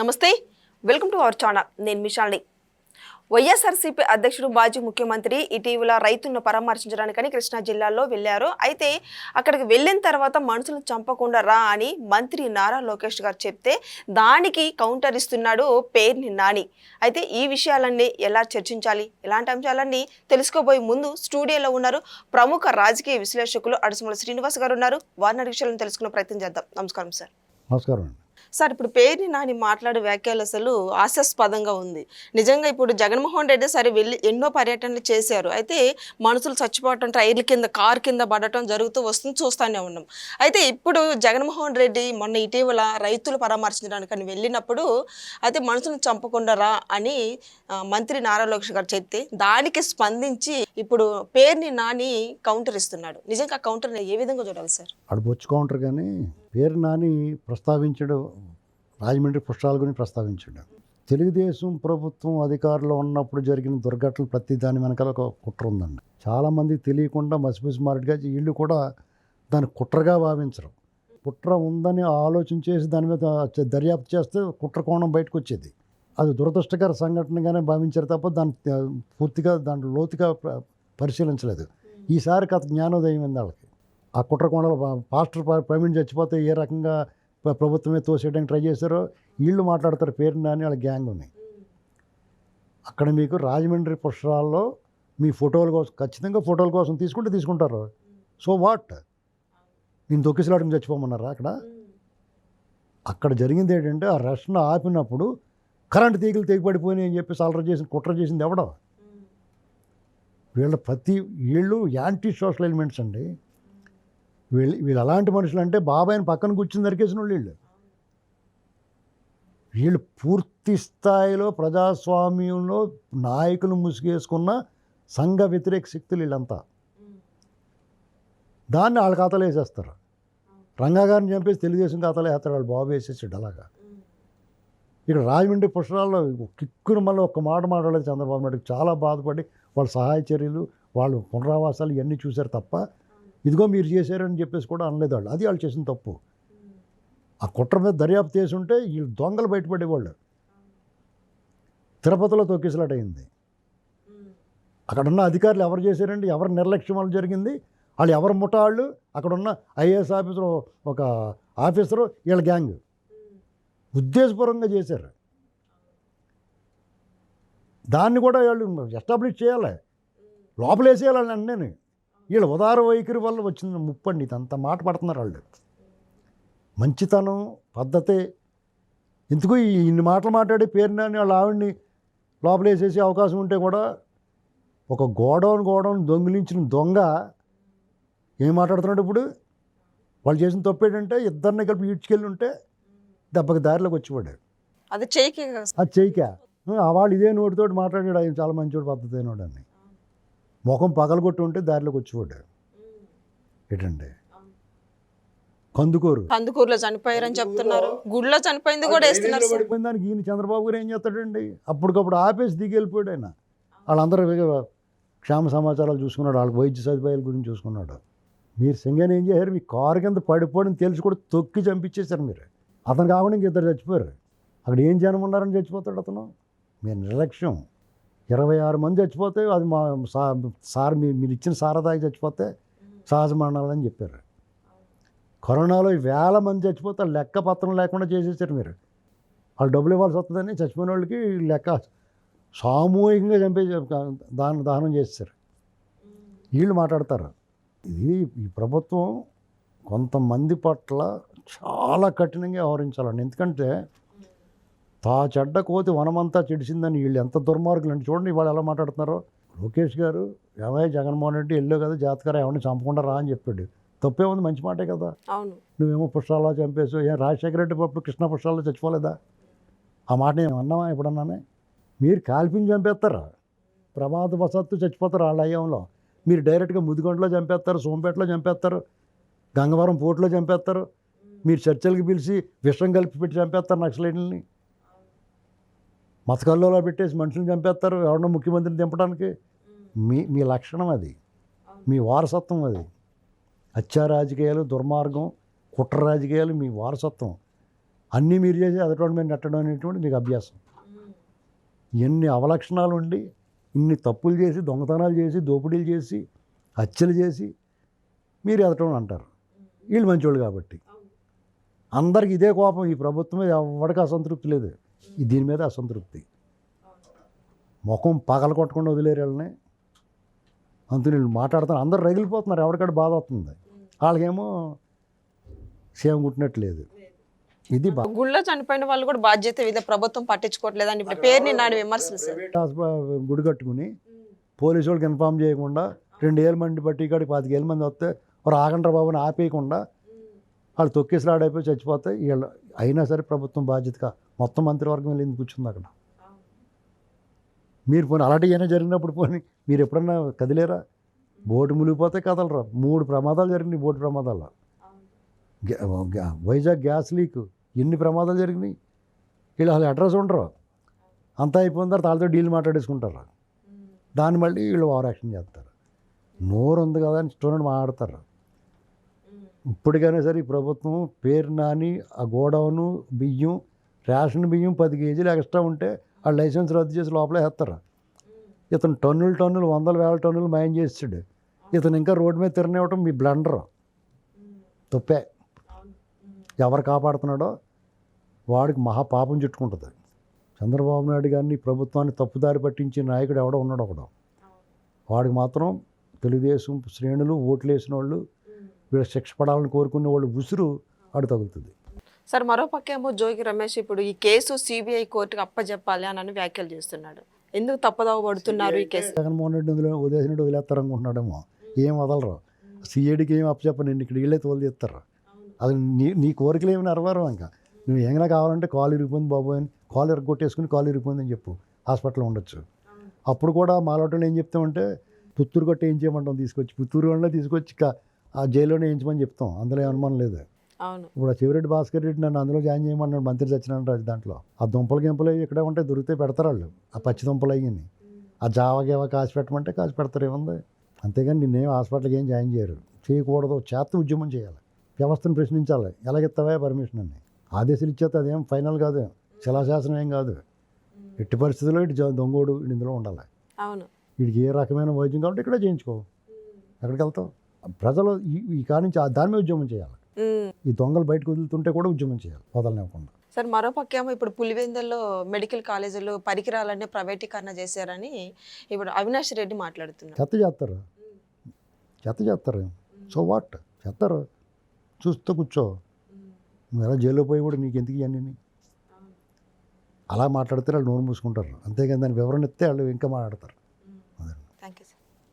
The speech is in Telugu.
నమస్తే, వెల్కమ్ టు అవర్ ఛానల్. నేను మిషాల్ని. వైఎస్ఆర్సీపీ అధ్యక్షుడు మాజీ ముఖ్యమంత్రి ఇటీవల రైతులను పరామర్శించడానికని కృష్ణా జిల్లాలో వెళ్లారు. అయితే అక్కడికి వెళ్ళిన తర్వాత మనుషులను చంపకుండా రా అని మంత్రి నారా లోకేష్ గారు చెప్తే దానికి కౌంటర్ ఇస్తున్నాడు పేర్ని నాని. అయితే ఈ విషయాలన్నీ ఎలా చర్చించాలి, ఇలాంటి అంశాలన్నీ తెలుసుకోబోయే ముందు స్టూడియోలో ఉన్నారు ప్రముఖ రాజకీయ విశ్లేషకులు అడుసుమల శ్రీనివాస్ గారు ఉన్నారు. వారిని విషయాలను తెలుసుకునే ప్రయత్నం చేద్దాం. నమస్కారం సార్. నమస్కారం. సార్, ఇప్పుడు పేర్ని నాని మాట్లాడే వ్యాఖ్యలు అసలు హాస్యాస్పదంగా ఉంది. నిజంగా ఇప్పుడు జగన్మోహన్ రెడ్డి సరే వెళ్ళి ఎన్నో పర్యటనలు చేశారు. అయితే మనుషులు చచ్చిపోవటం, టైర్ల కింద కారు కింద పడటం జరుగుతూ వస్తుంది, చూస్తూనే ఉన్నాం. అయితే ఇప్పుడు జగన్మోహన్ రెడ్డి మొన్న ఇటీవల రైతులు పరామర్శించడానికని వెళ్ళినప్పుడు అయితే మనుషులను చంపకుండా రా అని మంత్రి నారా లోకేష్ గారు చెప్తే దానికి స్పందించి ఇప్పుడు పేర్ని నాని కౌంటర్ ఇస్తున్నాడు. నిజంగా కౌంటర్ ఏ విధంగా చూడాలి సార్? అడుబొచ్చు కౌంటర్ కానీ పేరు నాని ప్రస్తావించడం రాజమండ్రి పుష్పాల గురించి ప్రస్తావించాడు. తెలుగుదేశం ప్రభుత్వం అధికారంలో ఉన్నప్పుడు జరిగిన దుర్ఘటనలు ప్రతి దాని వెనకాల ఒక కుట్ర ఉందండి. చాలామంది తెలియకుండా మసిపిసి మారట్టుగా వీళ్ళు కూడా దాన్ని కుట్రగా భావించరు. కుట్ర ఉందని ఆలోచన చేసి దాని మీద దర్యాప్తు చేస్తే కుట్ర కోణం బయటకు వచ్చేది. అది దురదృష్టకర సంఘటనగానే భావించారు తప్ప దాన్ని పూర్తిగా దాంట్లో లోతుగా పరిశీలించలేదు. ఈసారి కథ జ్ఞానోదయం ఉంది వాళ్ళకి. ఆ కుట్ర కోణంలో పాస్టర్ ప్రవీణ్ చచ్చిపోతే ఏ రకంగా ప్రభుత్వమే తోసేయడానికి ట్రై చేశారో వీళ్ళు మాట్లాడతారు. పేరు నాని వాళ్ళ గ్యాంగ్ ఉంది. అక్కడ మీకు రాజమండ్రి పుష్కరాల్లో మీ ఫోటోల కోసం ఖచ్చితంగా ఫోటోల కోసం తీసుకుంటారు. సో వాట్, నేను తొక్కిసలాటం చచ్చిపోమన్నారా? అక్కడ జరిగింది ఏంటంటే ఆ రష్ను ఆపినప్పుడు కరెంటు తీగలు తెగిపడిపోయినాయి అని చెప్పేసి అలర చేసిన కుట్ర చేసింది ఎవడో. వీళ్ళు యాంటీ సోషల్ ఎలిమెంట్స్ అండి. వీళ్ళు అలాంటి మనుషులు అంటే బాబాయిని పక్కన కూర్చుని నరికేసిన వీళ్ళు పూర్తి స్థాయిలో ప్రజాస్వామ్యంలో నాయకులు ముసుగేసుకున్న సంఘ వ్యతిరేక శక్తులు వీళ్ళంతా. దాన్ని వాళ్ళ ఖాతాలో వేసేస్తారు. రంగా గారిని చంపేసి తెలుగుదేశం ఖాతాలో వేస్తారు. వాళ్ళు బాబు వేసేసాడు అలాగా. ఇక్కడ రాజమండ్రి పుష్కరాల్లో కిక్కును మళ్ళీ ఒక్క మాట మాట్లాడలేదు చంద్రబాబు నాయుడు. చాలా బాధపడి వాళ్ళ సహాయ చర్యలు, వాళ్ళు పునరావాసాలు ఇవన్నీ చూశారు తప్ప ఇదిగో మీరు చేశారని చెప్పేసి కూడా అనలేదు వాళ్ళు. అది వాళ్ళు చేసిన తప్పు. ఆ కుట్ర మీద దర్యాప్తు చేసి ఉంటే వీళ్ళు దొంగలు బయటపడేవాళ్ళు. తిరుపతిలో తొక్కిసలాట అయింది. అక్కడ ఉన్న అధికారులు ఎవరు చేశారండి? ఎవరు నిర్లక్ష్యం వల్ల జరిగింది? వాళ్ళు ఎవరు ముఠాళ్ళు? అక్కడ ఉన్న ఐఏఎస్ ఆఫీసరు, ఒక ఆఫీసరు, వీళ్ళ గ్యాంగ్ ఉద్దేశపూర్వకంగా చేశారు. దాన్ని కూడా వాళ్ళు ఎస్టాబ్లిష్ చేయాలి, లోపలేసేయాలని అన్నీ. వీళ్ళ ఉదార వైఖరి వల్ల వచ్చిన ముప్పండి. ఇదంత మాట పడుతున్నారు వాళ్ళు. మంచితనం పద్ధతే ఎందుకు ఇన్ని మాటలు మాట్లాడి పేరుని వాళ్ళ ఆవిడ్ని లోపలేసేసే అవకాశం ఉంటే కూడా ఒక గోడౌన్ దొంగిలించిన దొంగ ఏం మాట్లాడుతున్నాడు ఇప్పుడు? వాళ్ళు చేసిన తప్పేంటంటే ఇద్దరిని కలిపి ఈడ్చుకెళ్ళి ఉంటే దెబ్బకి దారిలోకి వచ్చేవాడు. అది చెయ్యిక వాళ్ళు ఇదే నోటితోటి మాట్లాడాడు. ఆయన చాలా మంచివాడు, పద్ధతి అయినోడు అని. ముఖం పగలగొట్టి ఉంటే దారిలోకి వచ్చేవాడు. ఏంటండి కందుకూరులో చనిపోయారని చెప్తున్నారు, గుడిలో చనిపోయింది కూడా వేస్తున్నారు. దానికి ఈయన చంద్రబాబు గారు ఏం చేస్తాడండి? అప్పటికప్పుడు ఆపేసి దిగి వెళ్ళిపోయాడు ఆయన. వాళ్ళందరూ క్షేమ సమాచారాలు చూసుకున్నాడు, వాళ్ళకి వైద్య సదుపాయాల గురించి చూసుకున్నాడు. మీరు సింగని ఏం చేశారు? మీ కారు కింద పడిపోవడం తెలిసి కూడా తొక్కి చంపించేశారు మీరు. అతను కాకుండా ఇంక ఇద్దరు చచ్చిపోయారు. అక్కడ ఏం జనం ఉన్నారని చచ్చిపోతాడు అతను? మీరు నిర్లక్ష్యం. 26 మంది చచ్చిపోతే అది మా సార్ మీరు ఇచ్చిన సారదాకి చచ్చిపోతే సహజ మరణాలని చెప్పారు. కరోనాలో వేల మంది చచ్చిపోతే లెక్క పత్రం లేకుండా చేసేసారు మీరు. వాళ్ళు డబ్బులు ఇవ్వాల్సి వస్తుందని చచ్చిపోయిన వాళ్ళకి లెక్క సామూహికంగా దహనం చేసేసారు. వీళ్ళు మాట్లాడతారు. ఈ ప్రభుత్వం కొంతమంది పట్ల చాలా కఠినంగా వ్యవహరించాలండి. ఎందుకంటే చెడ్డ కోతి వనమంతా చెడిసిందని వీళ్ళు ఎంత దుర్మార్గులు అంటే చూడండి వాళ్ళు ఎలా మాట్లాడుతున్నారో. లోకేష్ గారు ఏమయ్య జగన్మోహన్ రెడ్డి వెళ్ళావు కదా జాతకారా, ఎవరిని చంపకుండా రా అని చెప్పాడు. తప్పే ఉంది, మంచి మాటే కదా. నువ్వేమో పుష్పాల్లో చంపేసావు. ఏం రాజశేఖర రెడ్డి అప్పుడు కృష్ణ పుష్పాల్లో చచ్చిపోలేదా? ఆ మాట నేను అన్నావా ఎప్పుడన్నానే? మీరు కాల్పించి చంపేస్తారా? ప్రమాదవశాత్తు చచ్చిపోతారు వాళ్ళ అయ్యంలో. మీరు డైరెక్ట్గా ముదిగొండలో చంపేస్తారు, సోంపేటలో చంపేస్తారు, గంగవరం పోర్టులో చంపేస్తారు. మీరు చర్చలకు పిలిచి విషం కలిపి పెట్టి చంపేస్తారు నక్సలైట్లని. మతకల్లోలా పెట్టేసి మనుషులను చంపేస్తారు ఎవరన్నా ముఖ్యమంత్రిని దింపడానికి. మీ లక్షణం అది, మీ వారసత్వం అది. హత్యా రాజకీయాలు, దుర్మార్గం, కుట్ర రాజకీయాలు మీ వారసత్వం. అన్నీ మీరు చేసి అదటువంటి మీద నెట్టడం అనేటువంటి మీకు అభ్యాసం. ఎన్ని అవలక్షణాలు ఉండి ఇన్ని తప్పులు చేసి దొంగతనాలు చేసి దోపిడీలు చేసి హత్యలు చేసి మీరు ఎదటం అంటారు. వీళ్ళు మంచోళ్ళు కాబట్టి అందరికి ఇదే కోపం. ఈ ప్రభుత్వం మీద ఎవరికి అసంతృప్తి లేదు, దీని మీద అసంతృప్తి. ముఖం పగల కొట్టకుండా వదిలేరు వీళ్ళని. అంతే వీళ్ళు మాట్లాడుతున్నారు, అందరు రగిలిపోతున్నారు, ఎవరికాడ బాధ అవుతుంది. వాళ్ళకేమో సేమ్ కుట్టినట్లేదు. ఇది గుళ్ళో చనిపోయిన వాళ్ళు కూడా బాధ్యత ఇదే ప్రభుత్వం పట్టించుకోవట్లేదని ఇప్పుడు పేరుని నాడు విమర్శలు సార్. గుడి కట్టుకుని పోలీసు వాళ్ళకి ఇన్ఫామ్ చేయకుండా 2 ఏళ్ళ మంది బట్టి ఇక్కడికి 25 ఏళ్ళ మంది వస్తే ఒక ఆగండ్ర బాబుని ఆపేయకుండా వాళ్ళు తొక్కేసలాడైపోయి చచ్చిపోతాయి వీళ్ళు. అయినా సరే ప్రభుత్వం బాధ్యతగా మొత్తం మంత్రివర్గం వెళ్ళి కూర్చుంది అక్కడ. మీరు పోనీ అలాంటి ఏమైనా జరిగినప్పుడు పోనీ మీరు ఎప్పుడన్నా కదిలేరా? బోటు మునిగిపోతే కదలరా. 3 ప్రమాదాలు జరిగినాయి బోటు ప్రమాదాలు. వైజాగ్ గ్యాస్ లీక్ ఎన్ని ప్రమాదాలు జరిగినాయి. వీళ్ళు అసలు అడ్రస్ ఉండరు. అంతా అయిపోయిన తర్వాత వాళ్ళతో డీల్ మాట్లాడేసుకుంటారు. దాన్ని మళ్ళీ వీళ్ళు ఓవర్ యాక్షన్ చేస్తారు. నోరు ఉంది కదా అని స్టూడెంట్ మాట్లాడతారు. ఇప్పటికైనా సరే ఈ ప్రభుత్వం పేరు నాని ఆ గోడౌను బియ్యం రేషన్ బియ్యం 10 కేజీలు ఎక్స్ట్రా ఉంటే ఆ లైసెన్స్ రద్దు చేసి లోపలే వేస్తారు. ఇతను టన్నులు 100,000 టన్నులు మాయం చేసాడు. ఇతను ఇంకా రోడ్డు మీద తిరనివ్వటం మీ బ్లండర్, తప్పే. ఎవరు కాపాడుతున్నాడో వాడికి మహాపాపం చుట్టుకుంటుంది. చంద్రబాబు నాయుడు గారిని ప్రభుత్వాన్ని తప్పుదారి పట్టించే నాయకుడు ఎవడో ఉన్నాడు ఒకడు. వాడికి మాత్రం తెలుగుదేశం శ్రేణులు ఓట్లు వేసిన వాళ్ళు వీళ్ళ శిక్ష పడాలని కోరుకునే వాళ్ళు ఉసురు ఆడు తగులుతుంది. సార్ మరో పక్కేమో జోగి రమేష్ ఇప్పుడు ఈ కేసు సిబిఐ కోర్టుకు అప్పచెప్పాలి అని వ్యాఖ్యలు చేస్తున్నాడు. ఎందుకు తప్పదవ పడుతున్నారు ఈ కేసు? జగన్మోహన్ రెడ్డి వదిలేసినట్టు వదిలేస్తారనుకుంటున్నాడేమో. ఏం వదలరు. సిఐడికి ఏం అప్పచెప్ప నేను ఇక్కడ వీళ్ళే తోలు తీస్తారు. అది నీ కోరికలు ఏమి నెరవేరు. ఇంకా నువ్వు ఏమైనా కావాలంటే కాలు ఇరిగిపోయింది బాబు అని కాలు ఇరగొట్టేసుకుని కాలు ఇరిగిపోయిందని చెప్పు, హాస్పిటల్లో ఉండొచ్చు. అప్పుడు కూడా మాలోటలు ఏం చెప్తామంటే పుత్తూరు కొట్టి ఏం చేయమంటాం, తీసుకొచ్చి పుత్తూరు వాళ్ళే తీసుకొచ్చి ఆ జైల్లోనే వేయించమని చెప్తాం. అందులో అనుమానం లేదు. ఇప్పుడు ఆ చెవిరెడ్డి భాస్కర్ రెడ్డి నన్ను అందులో జాయిన్ చేయమన్నాడు, మంత్రి సత్యనారాయణ దాంట్లో. ఆ దుంపలు గింపలు ఇక్కడే ఉంటే దొరికితే పెడతారు వాళ్ళు. ఆ పచ్చి దుంపలు అయ్యి ఆ జావగేవ కాసి పెట్టమంటే కాసి పెడతారు, ఏముంది. అంతేగాని నిన్నేం హాస్పిటల్కి ఏం జాయిన్ చేయరు. చేయకూడదు, చేత ఉద్యమం చేయాలి, వ్యవస్థను ప్రశ్నించాలి. ఎలాగెత్తావా పర్మిషన్ అని ఆదేశాలు ఇచ్చేస్తే అదేం ఫైనల్ కాదు, శిలాశాసనం ఏం కాదు. ఎట్టి పరిస్థితుల్లో ఇటు దొంగోడు ఇందులో ఉండాలి. వీడికి ఏ రకమైన వైద్యం కాబట్టి ఇక్కడే చేయించుకో. ఎక్కడికి వెళ్తావు? ప్రజలు ఈ కానించి దాని మీద ఉద్యమం చేయాలి. ఈ దొంగలు బయటకు వదులుతుంటే కూడా ఉద్యమం చేయాలి, వదలనివ్వకుండా. సార్ మరో పక్కేమో ఇప్పుడు పులివెందుల్లో మెడికల్ కాలేజీలు పరికరాలన్నీ ప్రైవేటీకరణ చేశారని ఇప్పుడు అవినాష్ రెడ్డి మాట్లాడుతున్నారు. చెత్త చేస్తారు. సో వాట్ చేస్తారు, చూస్తూ కూర్చో. నువ్వు ఎలా జైల్లో పోయి కూడా నీకు ఎందుకు ఇవన్నీ అలా మాట్లాడితే వాళ్ళు నోరు మూసుకుంటారు. అంతేగాని దాని వివరణ ఇస్తే వాళ్ళు ఇంకా మాట్లాడతారు.